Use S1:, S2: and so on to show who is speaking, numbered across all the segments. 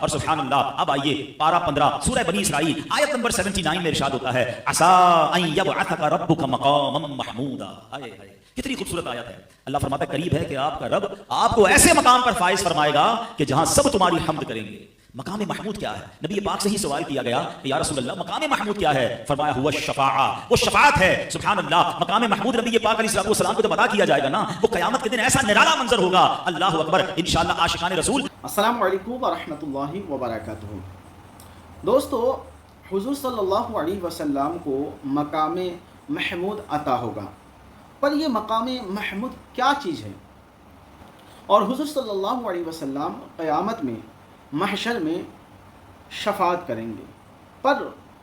S1: اور سبحان اللہ اب آئیے پارہ 15 سورہ بنی اسرائیل آیت نمبر 79 میں ارشاد ہوتا ہے عسیٰ ان یبعثک ربک مقاما محمودا. کتنی خوبصورت آیت ہے. اللہ فرماتا ہے قریب ہے کہ آپ کا رب آپ کو ایسے مقام پر فائز فرمائے گا کہ جہاں سب تمہاری حمد کریں گے. مقام محمود کیا ہے؟ نبی پاک سے ہی سوال کیا گیا کہ یا رسول اللہ مقام محمود کیا ہے؟ فرمایا ہوا الشفاعہ، وہ شفاعت ہے. سبحان اللہ. مقام محمود نبی پاک علیہ السلام کو جب ادا کیا جائے گا نا وہ قیامت کے دن ایسا نرالا منظر ہوگا. اللہ اکبر. انشاءاللہ عاشقان رسول.
S2: السلام علیکم ورحمۃ اللہ وبرکاتہ. دوستو حضور صلی اللہ علیہ وسلم کو مقام محمود عطا ہوگا، پر یہ مقام محمود کیا چیز ہے؟ اور حضور صلی اللہ علیہ وسلم قیامت میں محشر میں شفاعت کریں گے، پر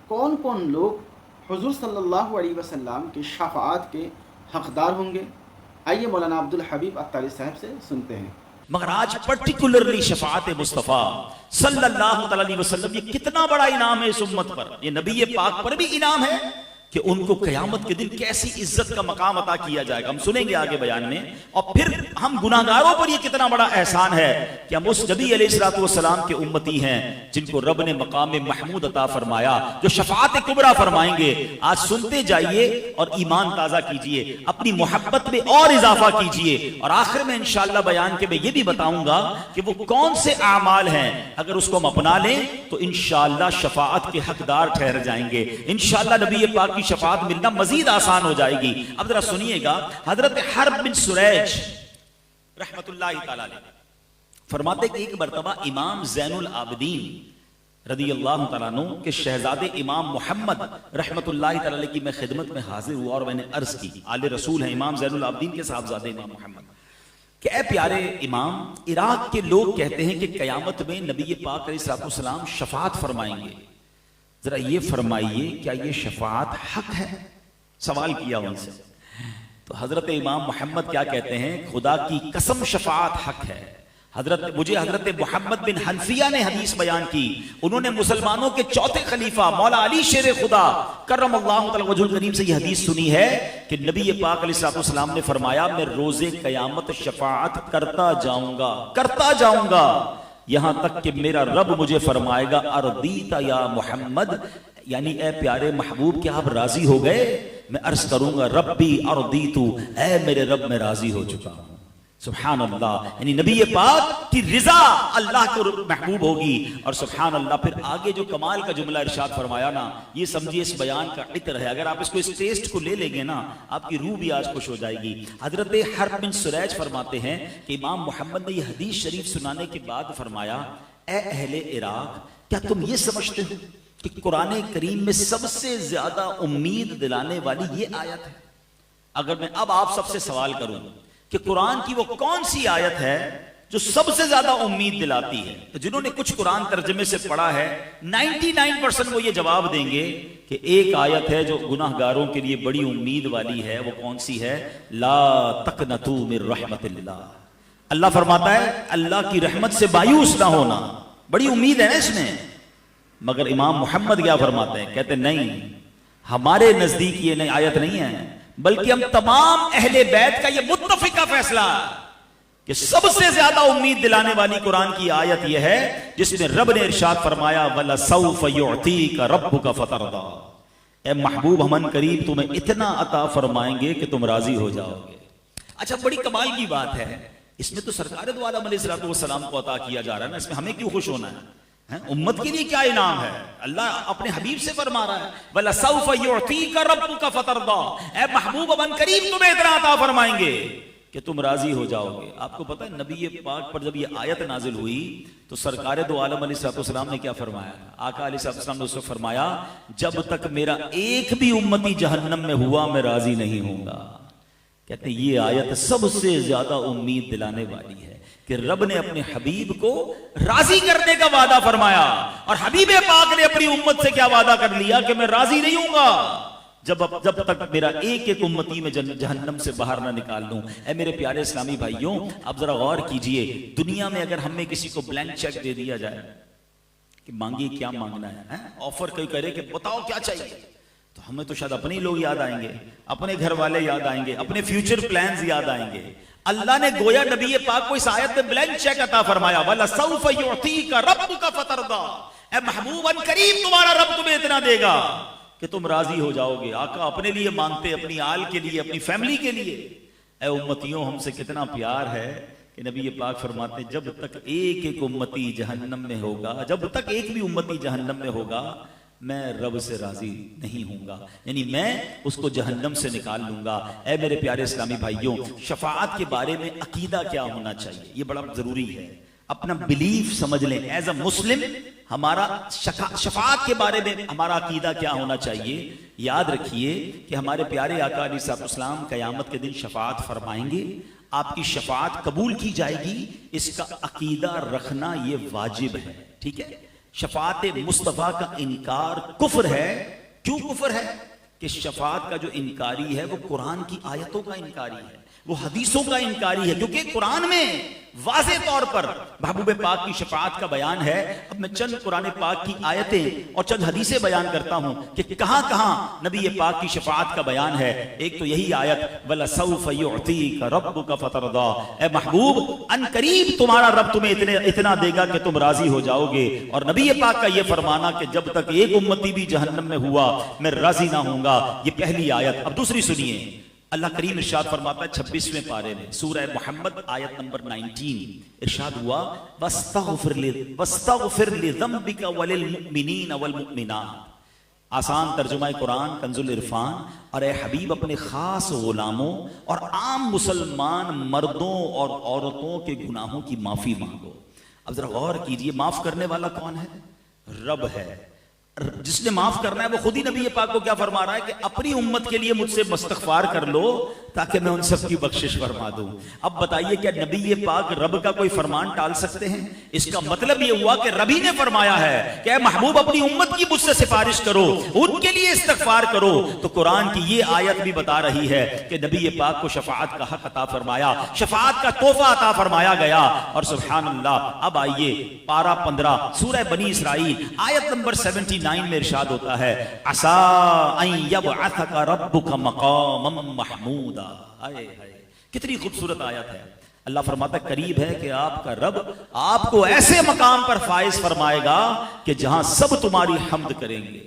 S2: کون کون لوگ حضور صلی اللہ علیہ وسلم کی شفاعت کے حقدار ہوں گے؟ آئیے مولانا عبدالحبیب اتاری صاحب سے سنتے ہیں.
S1: مگر آج پرٹیکولرلی شفاعت مصطفیٰ صلی اللہ علیہ وسلم یہ کتنا بڑا انعام ہے اس امت پر. یہ نبی پاک پر بھی انعام ہے کہ ان کو قیامت کے دن کیسی عزت کا مقام عطا کیا جائے گا. ہم سنیں گے آگے بیان میں. اور پھر ہم گناہگاروں پر یہ کتنا بڑا احسان ہے کہ ہم اس نبی علیہ السلام کے امتی ہیں جن کو رب نے مقام محمود عطا فرمایا، جو شفاعت کبریٰ فرمائیں گے. آج سنتے جائیے اور ایمان تازہ کیجئے، اپنی محبت میں اور اضافہ کیجئے، اور آخر میں انشاءاللہ بیان کے میں یہ بھی بتاؤں گا کہ وہ کون سے اعمال ہیں اگر اس کو ہم اپنا لیں تو انشاءاللہ شفاعت کے حقدار ٹھہر جائیں گے. انشاءاللہ نبی پاک شفاعت ملنا مزید آسان ہو جائے گی. اب ذرا سنیے گا. حضرت حرب بن سریج رحمت اللہ تعالی علیہ فرماتے کہ ایک مرتبہ امام زین العابدین رضی اللہ تعالیٰ عنہ کے شہزادے امام محمد رحمت اللہ تعالی علیہ کی میں خدمت میں حاضر ہوا اور میں نے عرض کی. آل رسول ہیں امام زین العابدین کے صاحبزادے امام محمد، کہ اے پیارے امام، عراق کے لوگ کہتے ہیں کہ قیامت میں نبی پاک علیہ السلام شفاعت فرمائیں گے، ذرا یہ فرمائیے کیا یہ شفاعت حق ہے؟ سوال کیا ان سے. تو حضرت امام محمد کیا کہتے ہیں؟ خدا کی قسم شفاعت حق ہے. مجھے حضرت محمد بن حنفیہ نے حدیث بیان کی. انہوں نے مسلمانوں کے چوتھے خلیفہ مولا علی شیر خدا کرم اللہ تعالی وجہ الکریم سے یہ حدیث سنی ہے کہ نبی پاک علیہ السلام نے فرمایا میں روز قیامت شفاعت کرتا جاؤں گا یہاں تک کہ میرا رب مجھے فرمائے گا ارضیت یا محمد، یعنی اے پیارے محبوب کیا آپ راضی ہو گئے؟ میں عرض کروں گا ربی ارضیتو، اے میرے رب میں راضی ہو چکا ہوں. سبحان اللہ. یعنی نبی پاک کی رضا اللہ کو محبوب ہوگی. اور سبحان اللہ پھر آگے جو کمال کا جملہ ارشاد فرمایا نا، یہ سمجھیے اس بیان کا عطر ہے. اگر آپ اس کو اس ٹیسٹ کو لے لیں گے نا آپ کی روح بھی آج خوش ہو جائے گی. حضرت حرب بن سریج فرماتے ہیں کہ امام محمد نے یہ حدیث شریف سنانے کے بعد فرمایا اے اہل عراق، کیا تم یہ سمجھتے ہو کہ قرآن کریم میں سب سے زیادہ امید دلانے والی یہ آیت ہے؟ اگر میں اب آپ سب سے سوال کروں کہ قرآن کی وہ کون سی آیت ہے جو سب سے زیادہ امید دلاتی ہے، تو جنہوں نے کچھ قرآن ترجمے سے پڑھا ہے 99% وہ یہ جواب دیں گے کہ ایک آیت ہے جو گناہگاروں کے لیے بڑی امید والی ہے. وہ کون سی ہے؟ لا تقنطوا من رحمت اللہ. اللہ فرماتا ہے اللہ کی رحمت سے مایوس نہ ہونا، بڑی امید ہے نا اس میں. مگر امام محمد کیا فرماتے ہیں؟ کہتے نہیں، ہمارے نزدیک یہ نئی آیت نہیں ہے، بلکہ ہم تمام اہل بیت کا یہ متفقہ فیصلہ ہے کہ سب سے زیادہ امید دلانے والی قرآن کی آیت یہ ہے جس میں رب نے ارشاد فرمایا وَلَسَوْفَ يُعْتِيكَ رَبُّكَ فَتَرْضَىٰ. اے محبوب ہم قریب تمہیں اتنا عطا فرمائیں گے کہ تم راضی ہو جاؤ گے. اچھا بڑی کمال کی بات ہے، اس میں تو سرکار دو عالم علیہ السلام کو عطا کیا جا رہا ہے نا، اس میں ہمیں کیوں خوش ہونا ہے؟ امت کے لیے کیا انعام ہے؟ اللہ اپنے حبیب سے فرما رہا ہے وَلَسَوْفَ يُعْتِيكَ رَبُّكَ فَتَرْضَىٰ. اے محبوب اب قریب تمہیں اتنا عطا فرمائیں گے کہ تم راضی ہو جاؤ گے. آپ کو پتہ ہے نبی پاک پر جب یہ آیت نازل ہوئی تو سرکار دو عالم علیہ السلام نے کیا فرمایا؟ آقا علیہ السلام نے اس کو فرمایا جب تک میرا ایک بھی امتی جہنم میں ہوا میں راضی نہیں ہوں گا. کہتے ہیں یہ آیت سب سے زیادہ امید دلانے والی ہے کہ رب نے اپنے حبیب کو راضی کرنے کا وعدہ فرمایا، اور حبیب پاک نے اپنی امت سے کیا وعدہ کر لیا کہ میں راضی نہیں ہوں گا جب تک میرا ایک ایک امتی میں جہنم سے باہر نہ نکال لوں. اے میرے پیارے اسلامی بھائیوں، اب ذرا غور کیجئے، دنیا میں اگر ہمیں کسی کو بلینک چیک دے دیا جائے کہ مانگیے کیا مانگنا ہے، آفر کوئی کرے کہ بتاؤ کیا چاہیے، تو ہمیں تو شاید اپنے لوگ یاد آئیں گے، اپنے گھر والے یاد آئیں گے، اپنے فیوچر پلانز یاد آئیں گے. اللہ نے گویا نبی پاک کو اس آیت میں بلینک چیک عطا فرمایا وَلَسَوْفَ يُعْطِيكَ رَبُّكَ فَتَرْضَى، اے محبوب ان قریب تمہارا رب تمہیں اتنا دے گا کہ تم راضی ہو جاؤ گے. آقا اپنے لیے مانگتے، اپنی آل کے لیے، اپنی فیملی کے لیے. اے امتیوں ہم سے کتنا پیار ہے کہ نبی پاک فرماتے جب تک ایک ایک امتی جہنم میں ہوگا، جب تک ایک بھی امتی جہنم میں ہوگا میں رب سے راضی نہیں ہوں گا، یعنی میں اس کو جہنم سے نکال لوں گا. اے میرے پیارے اسلامی بھائیوں، شفاعت کے بارے میں عقیدہ کیا ہونا چاہیے یہ بڑا ضروری ہے. اپنا بلیف سمجھ لیں ایز اے مسلم، ہمارا شفاعت کے بارے میں ہمارا عقیدہ کیا ہونا چاہیے. یاد رکھیے کہ ہمارے پیارے آقا علیہ السلام قیامت کے دن شفاعت فرمائیں گے، آپ کی شفاعت قبول کی جائے گی، اس کا عقیدہ رکھنا یہ واجب ہے. ٹھیک ہے، شفاعت مصطفیٰ کا انکار کفر ہے. کیوں کفر ہے؟ کہ شفاعت کا جو انکاری ہے وہ قرآن کی آیتوں کا انکاری ہے، وہ حدیثوں کا انکاری ہے، کیونکہ قرآن میں واضح طور پر محبوب پاک کی شفاعت کا بیان ہے. اب میں چند قرآن پاک کی آیتیں اور چند حدیثیں بیان کرتا ہوں کہ کہاں کہاں نبی پاک کی شفاعت کا بیان ہے. ایک تو یہی آیت وَلَسَوْفَ يُعْطِيكَ رَبُّكَ فَتَرْضَى، اے محبوب ان قریب تمہارا رب تمہیں اتنا دے گا کہ تم راضی ہو جاؤ گے. اور نبی پاک کا یہ فرمانا کہ جب تک ایک امتی بھی جہنم میں ہوا میں راضی نہ ہوں گا، یہ پہلی آیت. اب دوسری سنیے، اللہ کریم ارشاد فرماتا ہے 26ویں پارے میں سورہ محمد آیت نمبر 19، ارشاد ہوا وَاسْتَغْفِرْ لِذَنبِكَ وَلِلْمُؤْمِنِينَ وَالْمُؤْمِنَاتِ. آسان ترجمہ قرآن کنز العرفان. اور اے حبیب اپنے خاص غلاموں اور عام مسلمان مردوں اور عورتوں کے گناہوں کی معافی مانگو. اب ذرا غور کیجئے، معاف کرنے والا کون ہے؟ رب ہے. جس نے معاف کرنا ہے وہ خود ہی نبی پاک کو کیا فرما رہا ہے کہ اپنی امت کے لیے مجھ سے استغفار کر لو تاکہ میں ان سب کی بخشش فرما دوں. اب بتائیے کیا نبی پاک رب کا کوئی فرمان ٹال سکتے ہیں؟ اس کا مطلب یہ ہوا کہ رب ہی نے فرمایا ہے کہ اے محبوب اپنی امت کی مجھ سے سفارش کرو، ان کے لیے استغفار کرو. تو قرآن کی یہ آیت بھی بتا رہی ہے کہ نبی پاک کو شفاعت کا حق عطا فرمایا، شفاعت کا تحفہ عطا فرمایا گیا. اور سبحان اللہ، اب آئیے پارہ 15 سورہ بنی اسرائیل آیت نمبر 79 میں ارشاد ہوتا ہے عَسَىٰ أَن يَبْعَثَكَ رَبُّكَ مَقَامًا مَحْمُودًا. کتنی خوبصورت آیت ہے. اللہ فرماتا ہے قریب ہے کہ آپ کا رب آپ کو ایسے مقام پر فائز فرمائے گا کہ جہاں سب تمہاری حمد کریں گے.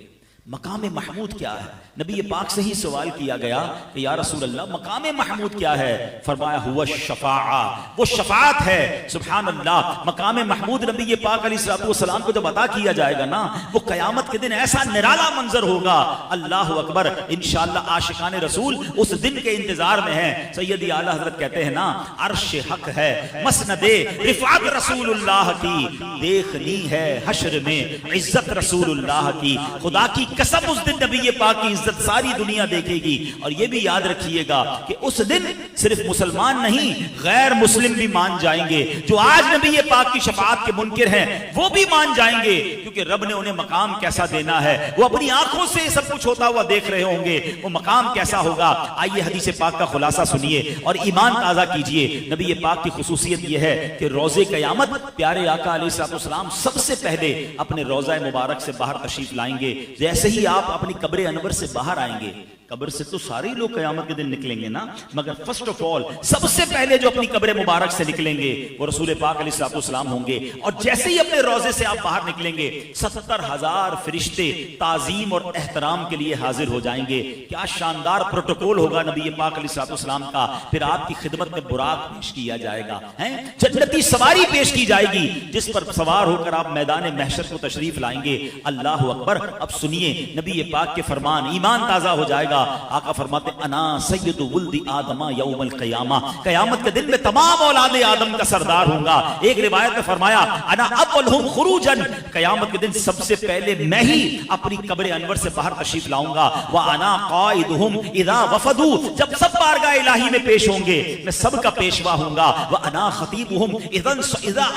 S1: مقام محمود کیا ہے؟ نبی پاک سے ہی سوال کیا گیا کہ یا رسول اللہ مقام محمود کیا ہے؟ فرمایا ہوا الشفاعہ، وہ شفاعت ہے. سبحان اللہ، مقام محمود نبی پاک علیہ السلام کو جب عطا کیا جائے گا نا، وہ قیامت کے دن ایسا نرالا منظر ہوگا. اللہ اکبر. انشاءاللہ عاشقان رسول اس دن کے انتظار میں ہیں. سیدی اعلیٰ حضرت کہتے ہیں نا عرش حق ہے مسند رفعت رسول اللہ کی، دیکھنی ہے حشر میں عزت رسول اللہ کی. خدا کی قسم اس دن نبی پاک کی عزت ساری دنیا دیکھے گی. اور یہ بھی یاد رکھیے گا کہ اس دن صرف مسلمان نہیں غیر مسلم بھی مان جائیں گے. جو آج نبی پاک کی شفاعت کے منکر ہیں وہ بھی مان جائیں گے، کیونکہ رب نے انہیں مقام کیسا دینا ہے وہ اپنی آنکھوں سے سب کچھ ہوتا ہوا دیکھ رہے ہوں گے. وہ مقام کیسا ہوگا؟ آئیے حدیث پاک کا خلاصہ سنیے اور ایمان تازہ کیجئے. نبی پاک کی خصوصیت یہ ہے کہ روزہ قیامت پیارے آقا علیہ السلام سب سے پہلے اپنے روضہ مبارک سے باہر تشریف لائیں گے. جیسے ہی آپ اپنی قبر انور سے باہر آئیں گے، قبر سے تو سارے لوگ قیامت کے دن نکلیں گے نا، مگر فرسٹ آف آل سب سے پہلے جو اپنی قبر مبارک سے نکلیں گے وہ رسول پاک علیہ السلام ہوں گے. اور جیسے ہی اپنے روضے سے آپ باہر نکلیں گے 70,000 فرشتے تعظیم اور احترام کے لیے حاضر ہو جائیں گے. کیا شاندار پروٹوکول ہوگا نبی پاک علیہ السلام کا. پھر آپ کی خدمت میں براق پیش کیا جائے گا، جنتی سواری پیش کی جائے گی جس پر سوار ہو کر آپ میدان محشر کو تشریف لائیں گے. اللہ اکبر. اب سنیے نبی پاک کے فرمان، ایمان تازہ ہو جائے گا. آقا فرماتے انا سید ولد آدم یوم القیامہ، قیامت کے دن میں تمام اولاد آدم کا سردار ہوں گا. ایک روایت میں فرمایا انا اولہم خروجا، قیامت کے دن سب سے پہلے میں ہی اپنی قبر انور سے باہر تشریف لاؤں گا. وانا قائدہم اذا وفدوا، جب سب بارگاہ الہی میں پیش ہوں گے میں سب کا پیشوا ہوں گا. وانا خطیبہم اذا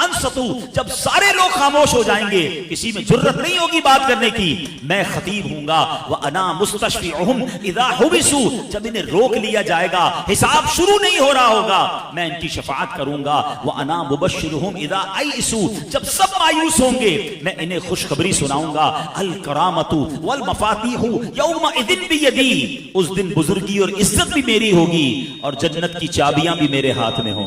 S1: انصتوا، جب سارے لوگ خاموش ہو جائیں گے کسی میں جرت نہیں ہوگی بات کرنے کی، میں خطیب ہوں گا. وانا مستشفعہم اذا حبسوا، جب انہیں روک لیا جائے گا حساب شروع نہیں ہو رہا ہوگا میں ان کی شفاعت کروں گا. وانا مبشرہم اذا ایسوا، جب سب مایوس ہوں گے میں انہیں خوشخبری سناؤں گا. الکرامۃ والمفاتیح یومئذ بیدی، اس دن بزرگی اور عزت بھی میری ہوگی اور جنت کی چابیاں بھی میرے ہاتھ میں ہوں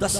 S1: 10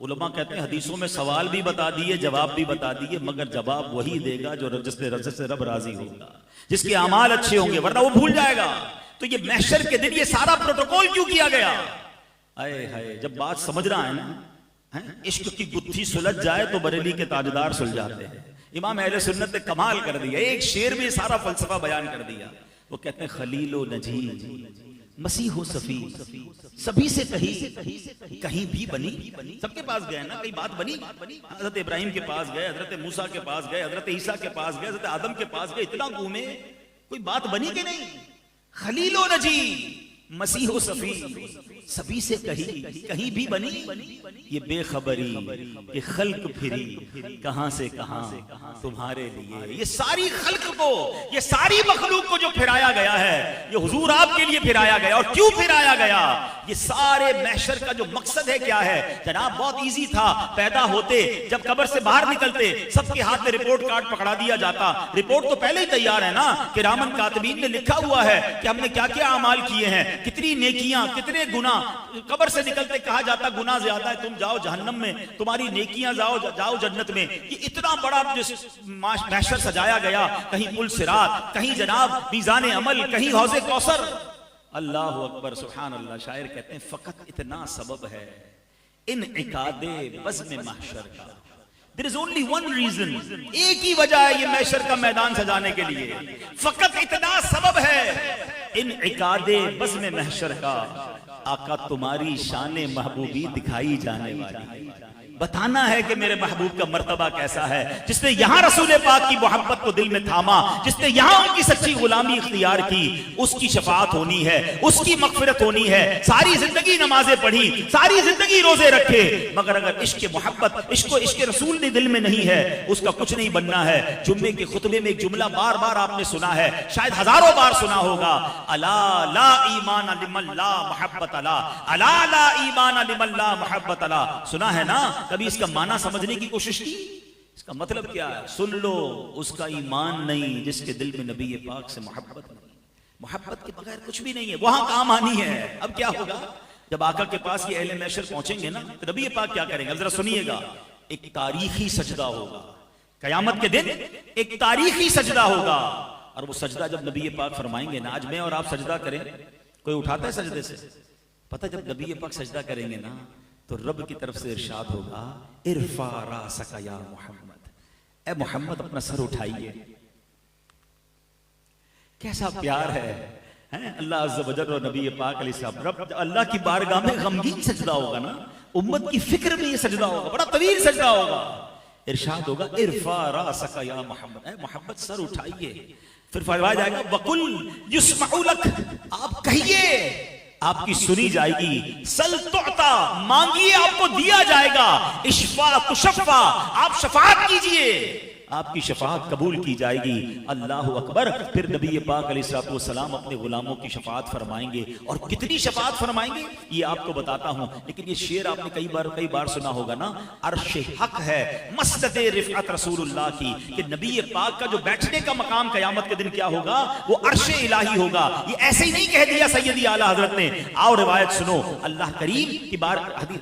S1: علماء کہتے ہیں حدیثوں میں سوال بھی بتا دیے، جواب بھی بتا دیے، مگر جواب وہی دے گا جو جس سے رب راضی ہوگا، جس کے اعمال اچھے ہوں گے، ورنہ وہ بھول جائے گا۔ تو یہ محشر کے دن یہ سارا پروٹوکول کیوں کیا گیا؟ اے ہائے، جب بات سمجھ رہا ہے نا، عشق کی گتھی سلجھ جائے تو بریلی کے تاجدار سلجھاتے ہیں۔ امام اہل سنت نے کمال کر دیا، ایک شعر میں سارا فلسفہ بیان کر دیا۔ وہ کہتے ہیں خلیل و نجی، مسیح و صفی، سبھی سے کہیں بھی بنی، سب کے پاس گئے نا، کئی بات بنی، حضرت ابراہیم کے پاس گئے، حضرت موسیٰ کے پاس گئے، حضرت عیسیٰ کے پاس گئے، حضرت آدم کے پاس گئے، اتنا گھومے، کوئی بات بنی کہ نہیں؟ خلیل و نجی، مسیح و صفی، سبھی سے کہیں بھی بنی، یہ بے خبری کہ خلق پھری کہاں سے کہاں تمہارے لیے۔ یہ ساری خلق کو، یہ ساری مخلوق کو جو پھرایا گیا ہے، یہ حضور آپ کے لیے پھرایا گیا۔ اور کیوں پھرایا گیا؟ یہ سارے محشر کا جو مقصد ہے کیا ہے جناب؟ بہت ایزی تھا، پیدا ہوتے جب قبر سے باہر نکلتے سب کے ہاتھ میں رپورٹ کارڈ پکڑا دیا جاتا۔ رپورٹ تو پہلے ہی تیار ہے نا، کرامن کاتبین نے لکھا ہوا ہے کہ ہم نے کیا کیا اعمال کیے ہیں، کتنی نیکیاں، کتنے گناہ۔ قبر سے نکلتے کہا جاتا گناہ زیادہ ہے، تم جاؤ جہنم میں، تمہاری نیکیاں جاؤ جنت میں۔ یہ اتنا بڑا محشر سجایا گیا، کہیں پل صراط، کہیں جناب میزان عمل، کہیں حوض کوثر۔ اللہ اکبر، سبحان اللہ۔ شاعر کہتے ہیں فقط اتنا سبب ہے انعقاد بزم محشر کا۔ There is only one reason، ایک ہی وجہ ہے یہ محشر کا میدان سجانے کے لیے، فقط اتنا سبب ہے انعقاد بزم محشر کا۔ آقا تمہاری شان محبوبی دکھائی جانے والی، بتانا ہے کہ میرے محبوب کا مرتبہ کیسا ہے۔ جس نے یہاں رسول پاک کی محبت کو دل میں تھاما، جس نے یہاں ان کی سچی غلامی اختیار کی، اس کی شفاعت ہونی ہے، اس کی مغفرت ہونی ہے۔ ساری زندگی نمازیں پڑھی، ساری زندگی روزے رکھے، مگر اگر عشق محبت، عشق رسول نے دل میں نہیں ہے، اس کا کچھ نہیں بننا ہے۔ جمعے کے خطبے میں ایک جملہ بار بار آپ نے سنا ہے، شاید ہزاروں بار سنا ہوگا، الا لا ایمان لمن لا محبت لا، الا لا ایمان لمن لا محبت لا۔ سنا ہے نا؟ کبھی اس کا معنی سمجھنے کی کوشش کی؟ اس کا مطلب کیا ہے؟ سن لو، اس کا ایمان نہیں جس کے دل میں نبی پاک سے محبت نہیں۔ محبت کے بغیر کچھ بھی نہیں ہے، وہاں کام آنی ہے۔ اب کیا ہوگا جب آقا کے پاس یہ اہل محشر پہنچیں گے نا، تو نبی پاک کیا کریں گے؟ ذرا سنیے گا، ایک تاریخی سجدہ ہوگا قیامت کے دن، ایک تاریخی سجدہ ہوگا۔ اور وہ سجدہ جب نبی پاک فرمائیں گے نا، آج میں اور آپ سجدہ کریں، کوئی اٹھاتا ہے سجدے سے؟ پتہ جب نبی پاک سجدہ کریں گے نا تو رب کی طرف سے ارشاد ہوگا، ارفع راسک یا محمد، اے محمد اپنا سر اٹھائیے۔ کیسا پیار ہے اللہ عز و جل اور نبی پاک علیہ السلام۔ رب اللہ کی بارگاہ میں غمگین سجدہ ہوگا نا، امت کی فکر میں یہ سجدہ ہوگا، بڑا طویل سجدہ ہوگا۔ ارشاد ہوگا ارفع راسک یا محمد، اے محمد سر اٹھائیے۔ پھر فرمایا جائے گا وقل یسمع لک، آپ کہیے آپ کی سنی جائے گی۔ سل تعطا، مانگیے آپ کو دیا جائے گا۔ اشفا تشفا، آپ شفاعت کیجئے، آپ کی شفاعت قبول کی جائے گی۔ اللہ اکبر۔ پھر نبی پاک علیہ الصلوۃ والسلام اپنے غلاموں کی شفاعت فرمائیں گے، اور کتنی شفاعت فرمائیں گے یہ آپ کو بتاتا ہوں، لیکن یہ شعر آپ نے کئی بار سنا ہوگا نا، عرش حق ہے مسند رفعت رسول اللہ کی، کہ نبی پاک کا جو بیٹھنے کا مقام قیامت کے دن کیا ہوگا، وہ عرش الہی ہوگا۔ یہ ایسے ہی نہیں کہہ دیا سیدی اعلیٰ حضرت نے، آؤ روایت سنو۔ اللہ کریم کی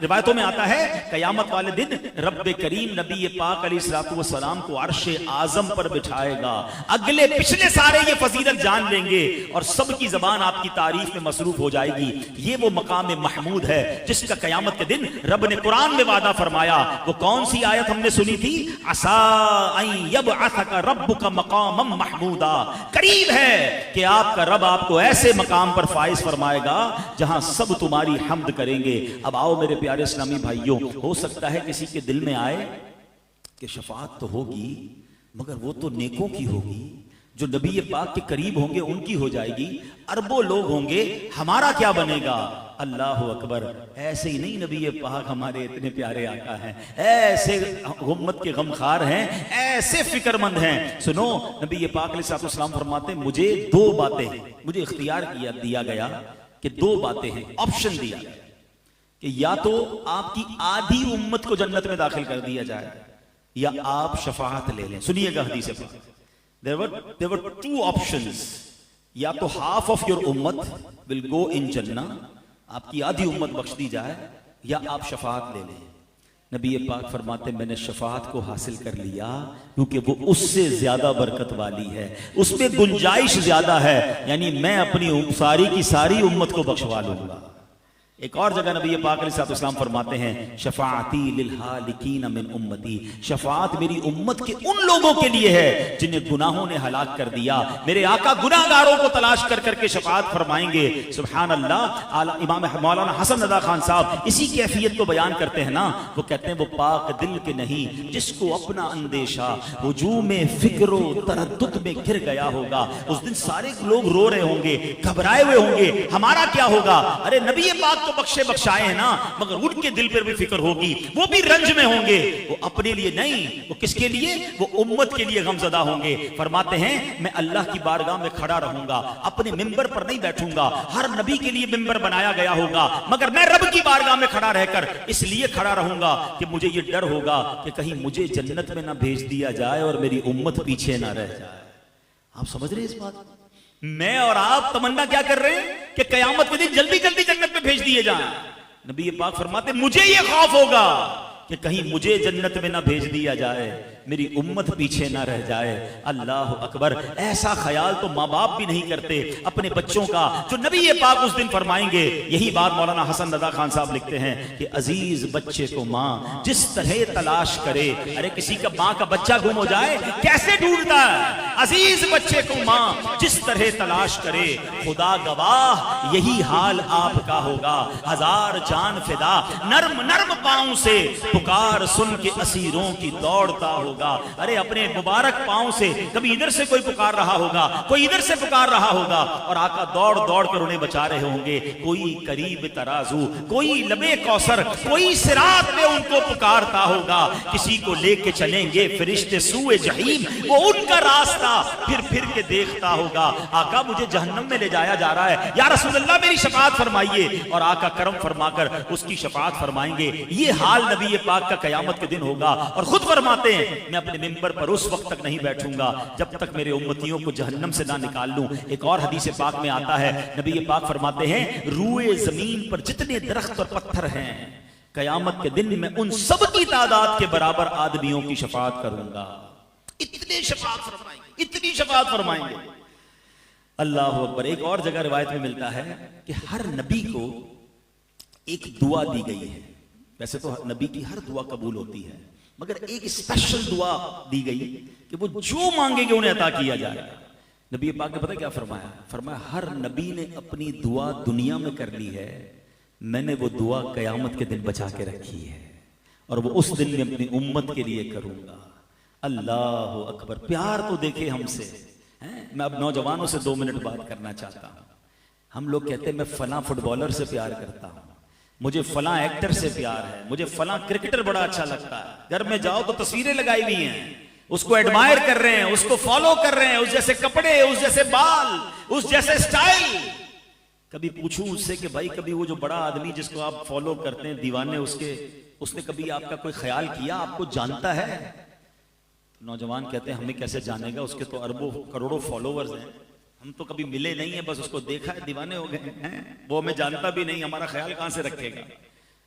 S1: روایتوں میں آتا ہے قیامت والے دن رب کریم نبی پاک علیہ الصلوۃ والسلام کو عرش اعظم پر بٹھائے گا۔ اگلے پچھلے سارے یہ فضیلت جان لیں گے، اور سب کی زبان آپ کی تعریف میں مصروف ہو جائے گی۔ یہ وہ مقام محمود ہے جس کا قیامت کے دن رب نے قرآن میں وعدہ فرمایا۔ وہ کون سی آیت ہم نے سنی تھی؟ عسیٰ ان یبعثک ربک مقاما محمودا، قریب ہے کہ آپ کا رب آپ کو ایسے مقام پر فائز فرمائے گا جہاں سب تمہاری حمد کریں گے۔ اب آؤ میرے پیارے اسلامی بھائیوں، ہو سکتا ہے کسی کے دل میں آئے کہ شفاعت تو ہوگی مگر وہ تو نیکوں کی ہوگی، جو نبی پاک کے قریب ہوں گے ان کی ہو جائے گی، اربوں لوگ ہوں گے، ہمارا کیا بنے گا؟ اللہ اکبر۔ ایسے ہی نہیں نبی پاک ہمارے اتنے پیارے آقا ہیں، ایسے امت کے غمخوار ہیں، ایسے فکر مند ہیں۔ سنو، نبی پاک علیہ السلام فرماتے ہیں مجھے دو باتیں، مجھے اختیار دیا گیا کہ دو باتیں ہیں، آپشن دیا کہ یا تو آپ کی آدھی امت کو جنت میں داخل کر دیا جائے یا آپ شفاعت لے لیں۔ سنیے گا حدیث پاک، there were two options، یا تو half of your امت will go in جنہ، آپ کی آدھی امت بخش دی جائے، یا آپ شفاعت لے لیں۔ نبی پاک فرماتے میں نے شفاعت کو حاصل کر لیا کیونکہ وہ اس سے زیادہ برکت والی ہے، اس میں گنجائش زیادہ ہے، یعنی میں اپنی ساری کی ساری امت کو بخشوا لوں گا۔ ایک اور جگہ نبی پاک علیہ السلام فرماتے ہیں شفاعتی للہالکین من امتی، شفاعت میری امت کے ان لوگوں کے لیے ہے جنہیں گناہوں نے ہلاک کر دیا، میرے آقا گناہگاروں کو تلاش کر کر کے شفاعت فرمائیں گے۔ سبحان اللہ۔ امام مولانا حسن رضا خان صاحب اسی کیفیت کو بیان کرتے ہیں نا، وہ کہتے ہیں وہ پاک دل کے نہیں جس کو اپنا اندیشہ ہجوم فکر و تردد میں گر گیا ہوگا، اس دن سارے لوگ رو رہے ہوں گے، گھبرائے ہوئے ہوں گے، ہمارا کیا ہوگا؟ ارے نبی پاک تو بخشے بخشائے ہیں نا، مگر ان کے دل پر بھی فکر ہوگی، وہ بھی رنج میں ہوں گے، وہ اپنے لیے نہیں، وہ کس کے لیے؟ وہ امت کے لیے غمزدہ ہوں گے۔ فرماتے ہیں میں اللہ کی بارگاہ میں کھڑا رہوں گا، اپنے ممبر پر نہیں بیٹھوں گا، ہر نبی کے لیے ممبر بنایا گیا ہوگا، مگر میں رب کی بارگاہ میں کھڑا رہ کر اس لیے کھڑا رہوں گا کہ مجھے یہ ڈر ہوگا کہ کہیں مجھے جنت میں نہ بھیج دیا جائے اور میری امت پیچھے نہ رہ جائے۔ آپ سمجھ رہے ہیں اس بات؟ میں اور آپ تمنا کیا کر رہے ہیں کہ قیامت کے دن جلدی جلدی جنت میں بھیج دیے جائیں۔ نبی پاک فرماتے مجھے یہ خوف ہوگا کہ کہیں مجھے جنت میں نہ بھیج دیا جائے، میری امت پیچھے نہ رہ جائے۔ اللہ اکبر۔ ایسا خیال تو ماں باپ بھی نہیں کرتے اپنے بچوں کا جو نبی پاک اس دن فرمائیں گے۔ یہی بات مولانا حسن رضا خان صاحب لکھتے ہیں کہ عزیز بچے کو ماں جس طرح تلاش کرے، ارے کسی کا ماں کا بچہ گم ہو جائے کیسے ڈھونڈتا ہے؟ عزیز بچے کو ماں جس طرح تلاش کرے، خدا گواہ یہی حال آپ کا ہوگا۔ ہزار جان فدا نرم نرم پاؤں سے پکار سن کے اسیروں کی دوڑتا ہوگا۔ ارے اپنے مبارک پاؤں سے کبھی ادھر سے کوئی پکار رہا ہوگا، کوئی ادھر سے پکار رہا ہوگا، اور آقا دوڑ دوڑ کر انہیں بچا رہے ہوں گے۔ کوئی قریب ترازو، کوئی لبے کوثر، کوئی صراط میں ان کو پکارتا ہوگا۔ کسی کو لے کے چلیں گے فرشتے سوئے جہیم، وہ ان کا راستہ پھر پھر کے دیکھتا ہوگا۔ آقا مجھے جہنم میں لے جایا جا رہا ہے، یا رسول اللہ میری شفاعت فرمائیے، اور آقا کرم فرما کر اس کی شفاعت فرمائیں گے۔ یہ حال نبی پاک کا قیامت کے دن ہوگا، اور خود فرماتے ہیں میں اپنے ممبر پر اس وقت تک نہیں بیٹھوں گا جب تک میرے امتیوں کو جہنم سے نہ نکال لوں۔ ایک اور حدیث پاک میں آتا ہے نبی پاک فرماتے ہیں روئے زمین پر جتنے درخت اور پتھر ہیں قیامت کے دن میں ان سب کی تعداد کے برابر آدمیوں کی شفاعت کروں گا۔ اتنی شفاعت فرمائیں گے، اتنی شفاعت فرمائیں گے۔ اللہ اکبر۔ ایک اور جگہ روایت میں ملتا ہے کہ ہر نبی کو ایک دعا دی گئی ہے، ویسے تو نبی کی ہر دعا قبول ہوتی ہے، مگر ایک اسپیشل دعا دی گئی کہ وہ جو مانگے گے انہیں عطا کیا جائے گا۔ نبی پاک نے پتہ کیا فرمایا؟ فرمایا ہر نبی نے اپنی دعا دنیا میں کر لی ہے، میں نے وہ دعا قیامت کے دن بچا کے رکھی ہے، اور وہ اس دن میں اپنی امت کے لیے کروں گا۔ اللہ اکبر۔ پیار تو دیکھے ہم سے۔ میں اب نوجوانوں سے 2 منٹ بات کرنا چاہتا ہوں۔ ہم لوگ کہتے ہیں میں فلاں فٹ بالر سے پیار کرتا ہوں، مجھے فلاں ایکٹر سے پیار ہے، مجھے فلاں کرکٹر بڑا اچھا لگتا ہے۔ گھر میں جاؤ تو تصویریں لگائی ہوئی ہیں، اس کو ایڈمائر کر رہے ہیں، اس کو فالو کر رہے ہیں، اس جیسے کپڑے، اس جیسے بال، اس جیسے سٹائل۔ کبھی پوچھوں اس سے کہ بھائی کبھی وہ جو بڑا آدمی جس کو آپ فالو کرتے ہیں، دیوانے اس نے کبھی آپ کا کوئی خیال کیا، آپ کو جانتا ہے؟ نوجوان کہتے ہیں ہمیں کیسے جانے گا، اس کے تو اربوں کروڑوں فالوورز ہیں، ہم تو کبھی ملے نہیں ہیں، بس اس کو دیکھا ہے، دیوانے ہو گئے ہیں، وہ ہمیں جانتا بھی نہیں، ہمارا خیال کہاں سے رکھے گا؟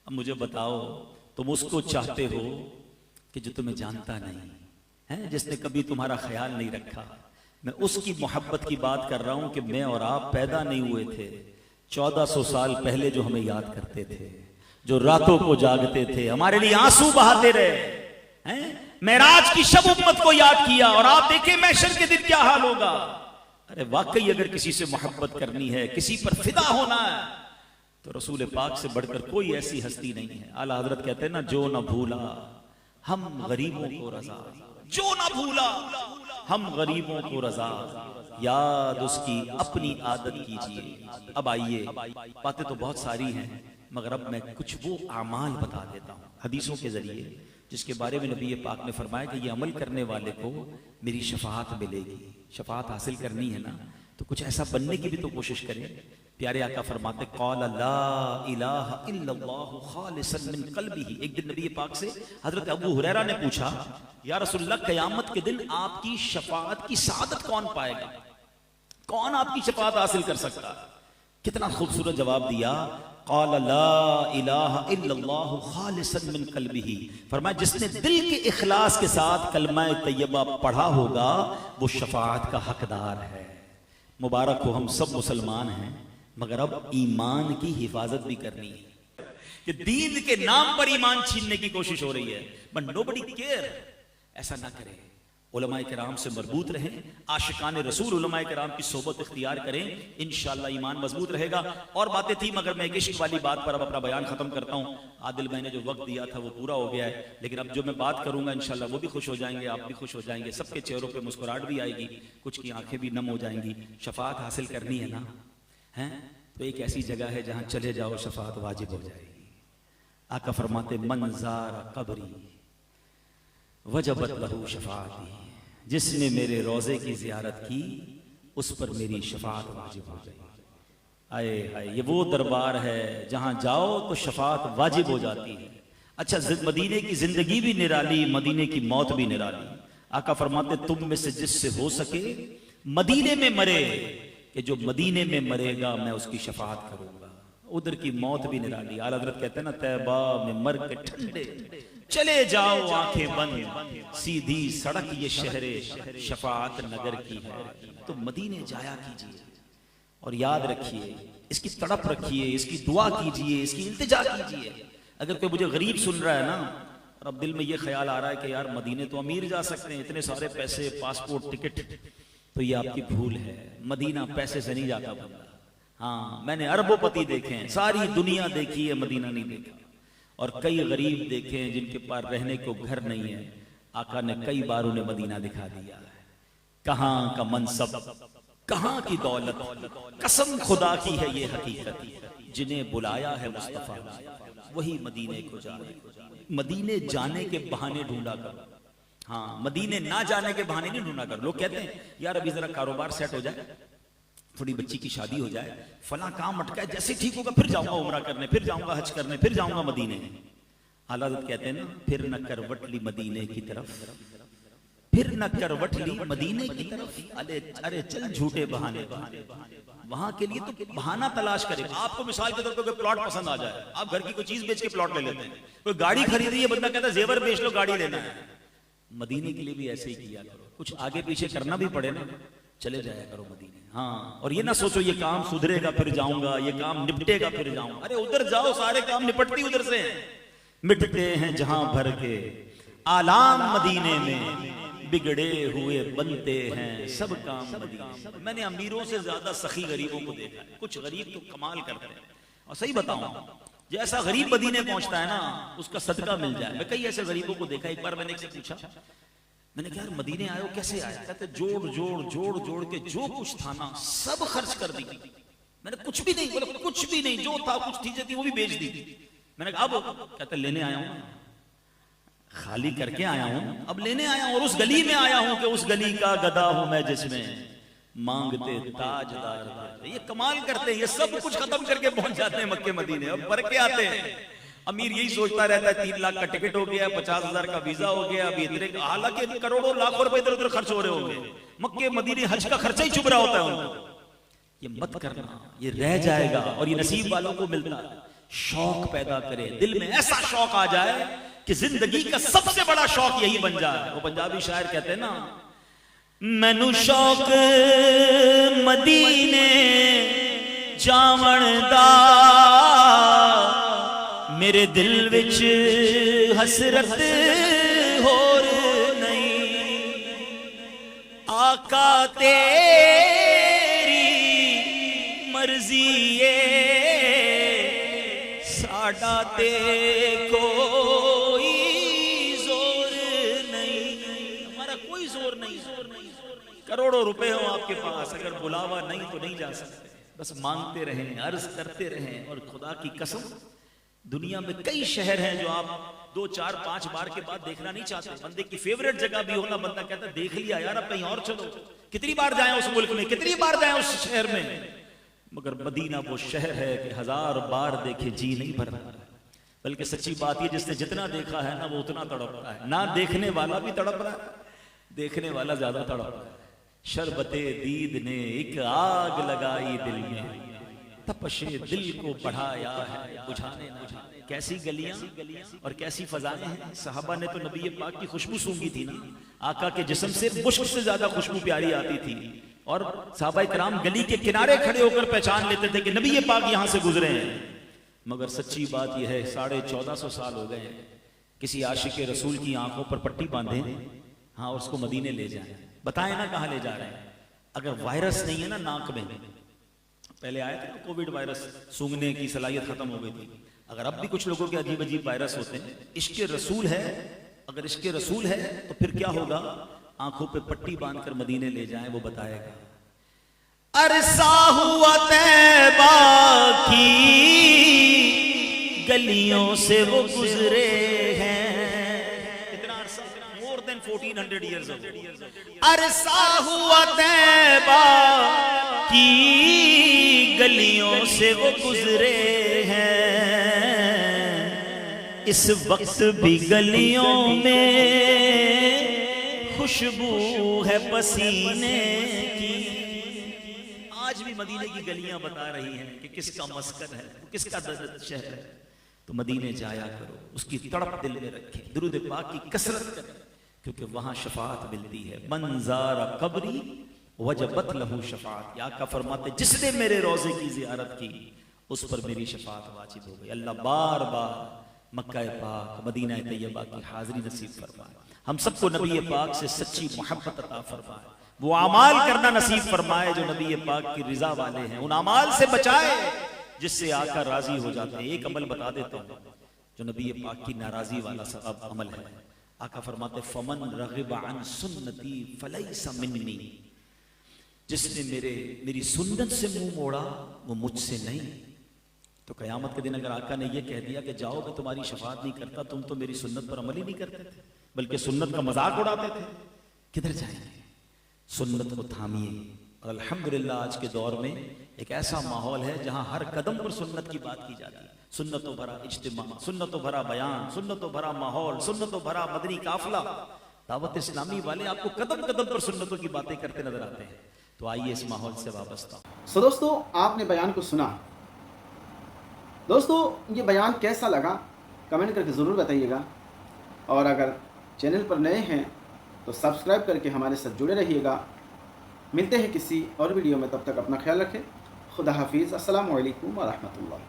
S1: اب مجھے بتاؤ تم اس کو چاہتے ہو کہ جو تمہیں جانتا نہیں ہے، جس نے کبھی تمہارا خیال نہیں رکھا؟ میں اس کی محبت کی بات کر رہا ہوں کہ میں اور آپ پیدا نہیں ہوئے تھے، 1400 سال پہلے جو ہمیں یاد کرتے تھے، جو راتوں کو جاگتے تھے، ہمارے لیے آنسو بہاتے رہے، معراج کی شب امت کو یاد کیا، اور آپ دیکھیں محشر کے دن کیا حال ہوگا۔ ارے واقعی اگر کسی سے محبت کرنی ہے، کسی پر فدا ہونا ہے، تو رسول پاک سے بڑھ کر کوئی ایسی ہستی نہیں ہے۔ اعلیٰ حضرت کہتے ہیں نا، جو نہ بھولا ہم غریبوں کو رضا، جو نہ بھولا ہم غریبوں کو رضا، یاد اس کی اپنی عادت کیجیے۔ اب آئیے، باتیں تو بہت ساری ہیں، مگر اب میں کچھ وہ اعمال بتا دیتا ہوں حدیثوں کے ذریعے جس کے بارے میں نبی پاک نے فرمایا کہ یہ عمل کرنے والے کو میری شفاعت ملے گی۔ شفاعت حاصل کرنی ہے نا، تو کچھ ایسا بننے کی بھی تو کوشش کریں۔ پیارے آقا فرماتے قال لا الہ الا اللہ خالصا من قلبہ۔ ایک دن نبی پاک سے حضرت ابو ہریرہ نے پوچھا یا رسول اللہ قیامت کے دن آپ کی شفاعت کی سعادت کون پائے گا، کون آپ کی شفاعت حاصل کر سکتا؟ کتنا خوبصورت جواب دیا، قال لا الہ الا اللہ خالصا من قلبہ، فرمایا جس نے دل کے اخلاص کے ساتھ کلمہ طیبہ پڑھا ہوگا وہ شفاعت کا حقدار ہے۔ مبارک ہو، ہم سب مسلمان ہیں، مگر اب ایمان کی حفاظت بھی کرنی ہے کہ دین کے نام پر ایمان چھیننے کی کوشش ہو رہی ہے، بٹ nobody care۔ ایسا نہ کریں، علماء کرام سے مربوط رہیں، عاشقان رسول علماء کرام کی صحبت اختیار کریں، انشاءاللہ ایمان مضبوط رہے گا۔ اور باتیں تھیں مگر میں ایک عشق والی بات پر اب اپنا بیان ختم کرتا ہوں۔ عادل میں نے جو وقت دیا تھا وہ پورا ہو گیا ہے، لیکن اب جو میں بات کروں گا انشاءاللہ وہ بھی خوش ہو جائیں گے، آپ بھی خوش ہو جائیں گے، سب کے چہروں پہ مسکراہٹ بھی آئے گی، کچھ کی آنکھیں بھی نم ہو جائیں گی۔ شفاعت حاصل کرنی ہے نا، ہیں تو ایک ایسی جگہ ہے جہاں چلے جاؤ شفاعت واجب ہو جائے گی۔ آقا فرماتے من زار قبری وجبت لہو شفاعتی، جس نے میرے روزے کی زیارت کی اس پر میری شفاعت واجب ہو جائے گی۔ آئے ہائے، یہ وہ دربار ہے جہاں جاؤ تو شفاعت واجب ہو جاتی ہے۔ اچھا، مدینے کی زندگی بھی نرالی، مدینے کی موت بھی نرالی۔ آقا فرماتے تم میں سے جس سے ہو سکے مدینے میں مرے، کہ جو مدینے میں مرے گا میں اس کی شفاعت کروں گا۔ ادھر کی موت بھی نرالی۔ اعلیٰ حضرت کہتے ہیں نا طیبہ میں مر کے ٹھنڈے چلے جاؤ آنکھیں بند، سیدھی سڑک یہ شہر شفاعت نگر کی ہے۔ تو مدینے جایا کیجئے اور یاد رکھیے، اس کی تڑپ رکھیے، اس کی دعا کیجئے، اس کی التجا کیجئے۔ اگر کوئی مجھے غریب سن رہا ہے نا اور اب دل میں یہ خیال آ رہا ہے کہ یار مدینے تو امیر جا سکتے ہیں، اتنے سارے پیسے، پاسپورٹ، ٹکٹ، تو یہ آپ کی بھول ہے۔ مدینہ پیسے سے نہیں جاتا بندہ۔ ہاں، میں نے اربوں پتی دیکھے ہیں، ساری دنیا دیکھی ہے، مدینہ نہیں دیکھا۔ اور کئی غریب دیکھے ہیں جن کے پاس رہنے کو گھر نہیں ہے، آقا نے کئی بار انہیں مدینہ دکھا دیا ہے۔ کہاں کا منصب، کہاں کی دولت، قسم خدا کی ہے یہ حقیقت، جنہیں بلایا ہے مصطفیٰ وہی مدینے کو جانے۔ مدینے جانے کے بہانے ڈھونڈا کرو، ہاں مدینے نہ جانے کے بہانے نہیں ڈھونڈا کرو۔ لوگ کہتے ہیں یار ابھی ذرا کاروبار سیٹ ہو جائے، تھوڑی بچی کی شادی ہو جائے، فلاں کام اٹکا ہے، جیسے ٹھیک ہوگا پھر جاؤں گا عمرہ کرنے، پھر جاؤں گا حج کرنے، پھر جاؤں گا مدینے۔ اعلیٰ حضرت کہتے ہیں نا پھر نہ کروٹ لی مدینے کی طرف، پھر نہ کروٹ لی مدینے کی طرف، ارے چل جھوٹے بہانے، وہاں کے لیے تو بہانہ تلاش کرے۔ آپ کو مثال کے طور پر کوئی پلاٹ پسند آ جائے، آپ گھر کی کوئی چیز بیچ کے پلاٹ لے لیتے ہیں۔ کوئی گاڑی خریدی ہے، بندہ کہتا ہے زیور بیچ لو، گاڑی لینا ہے۔ مدینے کے لیے بھی ایسے ہی کیا کرو، کچھ آگے پیچھے کرنا بھی پڑے نا، چلے جایا کرو مدینے۔ ہاں، اور یہ نہ سوچو یہ کام سدھرے گا پھر جاؤں گا، یہ کام نپٹے گا پھر جاؤں گا۔ ارے ادھر جاؤ، سارے کام نپٹتی ادھر سے ہیں۔ مٹتے ہیں جہاں بھر کے آلام مدینے میں، بگڑے ہوئے بنتے ہیں سب کام مدینے۔ میں نے امیروں سے زیادہ سخی غریبوں کو دیکھا ہے۔ کچھ غریب تو کمال کرتے ہیں، اور صحیح بتاؤں جیسا غریب مدینے پہنچتا ہے نا اس کا صدقہ مل جائے۔ میں کئی ایسے غریبوں کو دیکھا۔ ایک بار میں نے ایک سے پوچھا، میں نے کہا یار مدینے آئے ہو کیسے آئے؟ کہتے جوڑ کے جو کچھ تھا نا سب خرچ کر دی۔ میں نے کچھ بھی نہیں، بولے کچھ بھی نہیں، جو تھا کچھ چیزیں تھی وہ بھی بیچ دی۔ میں نے کہا اب؟ کہتے لینے آیا ہوں، خالی کر کے آیا ہوں، اب لینے آیا ہوں، اور اس گلی میں آیا ہوں کہ اس گلی کا گدا ہوں میں جس میں مانگتے تاجدار دیتے۔ یہ کمال کرتے ہیں، یہ سب کچھ ختم کر کے پہنچ جاتے ہیں مکے مدینے، اور بھر کے آتے ہیں۔ امیر یہی سوچتا رہتا ہے 3 لاکھ کا ٹکٹ ہو گیا، 50,000 کا ویزا ہو گیا، ابھی اتنے، حالانکہ کروڑوں لاکھوں روپے ادھر ادھر خرچ ہو رہے ہوں گے، مکے مدینے حج کا خرچہ ہی چھپ رہا ہوتا ہے ان کو۔ یہ مت کرنا، یہ رہ جائے گا، اور یہ نصیب والوں کو ملتا ہے۔ شوق پیدا کرے، دل میں ایسا شوق آ جائے کہ زندگی کا سب سے بڑا شوق یہی بن جائے۔ وہ پنجابی شاعر کہتے ہیں نا، مینوں شوق مدینے جاون دا، میرے دل وچ حسرت ہور نہیں، آقا تیری مرضی ہے، ساڈا تے کوئی زور نہیں، ہمارا کوئی زور نہیں۔ کروڑوں روپے ہوں آپ کے پاس، اگر بلاوا نہیں تو نہیں جا سکتے۔ بس مانگتے رہیں، عرض کرتے رہیں، اور خدا کی قسم دنیا میں کئی شہر ہیں جو آپ 2 4 5 بار کے بعد دیکھنا نہیں چاہتے۔ بندے کی فیوریٹ جگہ بھی ہونا، بندہ کہتا ہے دیکھ لیا یار اب کہیں اور چلو، کتنی بار جائیں اس ملک میں، کتنی بار جائیں اس شہر میں۔ مگر مدینہ وہ شہر ہے کہ 1000 بار دیکھے جی نہیں بھرتا۔ بلکہ سچی بات یہ جس نے جتنا دیکھا ہے نا وہ اتنا تڑپتا ہے، نہ دیکھنے والا بھی تڑپ رہا ہے، دیکھنے والا زیادہ تڑپ رہا ہے۔ شربت دید نے ایک آگ لگائی دل میں، تپش دل کو بڑھایا ہے بجھانے نہ، کیسی گلیاں اور کیسی فضائیں ہیں. صحابہ نے تو نبی پاک کی خوشبو سونگھی تھی نا، آقا کے جسم سے مشک سے زیادہ خوشبو پیاری آتی تھی، اور صحابہ کرام گلی کے کنارے کھڑے ہو کر پہچان لیتے تھے کہ نبی پاک یہاں سے گزرے ہیں. مگر سچی بات یہ ہے 1450 سال ہو گئے، کسی عاشق رسول کی آنکھوں پر پٹی باندھیں ہاں اور اس کو مدینے لے جائیں، بتائیں نا کہاں لے جا رہے ہیں. اگر وائرس نہیں ہے نا ناک میں، پہلے آئے تھے کووڈ وائرس، سونگنے کی صلاحیت ختم ہو گئی تھی، اگر اب بھی کچھ لوگوں کے عجیب عجیب وائرس ہوتے ہیں، عشق رسول ہے، اگر عشق رسول ہے تو پھر کیا ہوگا؟ آنکھوں پہ پٹی باندھ کر مدینے لے جائیں، وہ بتائے گا. عرصہ ہوا طیبہ کی گلیوں سے وہ گزرے ہیں، اتنا عرصہ، more than 1400 years ago. عرصہ ہوا طیبہ کی گلیوں سے وہ گزرے ہیں، اس وقت بھی گلیوں میں خوشبو ہے پسینے کی. آج بھی مدینے کی گلیاں بتا رہی ہیں کہ کس کا مسکن ہے، کس کا شہر ہے. تو مدینے جایا کرو، اس کی تڑپ دل میں رکھیں، درود پاک کی کثرت کریں، کیونکہ وہاں شفاعت ملتی ہے. من زار قبری وجبت لہو شفاعت. یا کا فرماتے جس نے میرے روضے کی زیارت کی اس پر میری شفاعت واجب ہو گئی. اللہ بار بار مکہ پاک مدینہ طیبہ کی حاضری نصیب فرمائے. ہم سب کو نبی پاک سے سچی محبت عطا فرمائے، وہ اعمال کرنا نصیب فرمائے جو نبی پاک کی رضا والے ہیں، ان اعمال سے بچائے جس سے آقا راضی ہو جاتے ہیں. ایک عمل بتا دیتا ہوں جو نبی پاک کی ناراضی والا سبب عمل ہے. آقا فرماتے فمن رغب عن سنتی فلیس منی، جس نے میری سنت سے منہ موڑا وہ مجھ سے نہیں. تو قیامت کے دن اگر آقا نے یہ کہہ دیا کہ جاؤ میں تمہاری شفاعت نہیں کرتا، تم تو میری سنت پر عمل ہی نہیں کرتے تھے بلکہ سنت کا مذاق اڑاتے تھے، کدھر جائیں گے؟ سنت کو تھامیے. اور الحمدللہ آج کے دور میں ایک ایسا ماحول ہے جہاں ہر قدم پر سنت کی بات کی جاتی ہے. سنتوں بھرا اجتماع، سنتوں بھرا بیان، سنتوں بھرا ماحول، سنتوں بھرا مدنی قافلہ. دعوت اسلامی والے آپ کو قدم قدم پر سنتوں کی باتیں کرتے نظر آتے ہیں. تو آئیے اس ماحول سے وابستہ.
S2: سو دوستو آپ نے بیان کو سنا. دوستو یہ بیان کیسا لگا کمنٹ کر کے ضرور بتائیے گا، اور اگر چینل پر نئے ہیں تو سبسکرائب کر کے ہمارے ساتھ جڑے رہیے گا. ملتے ہیں کسی اور ویڈیو میں، تب تک اپنا خیال رکھیں. خدا حافظ. السلام علیکم ورحمۃ اللہ.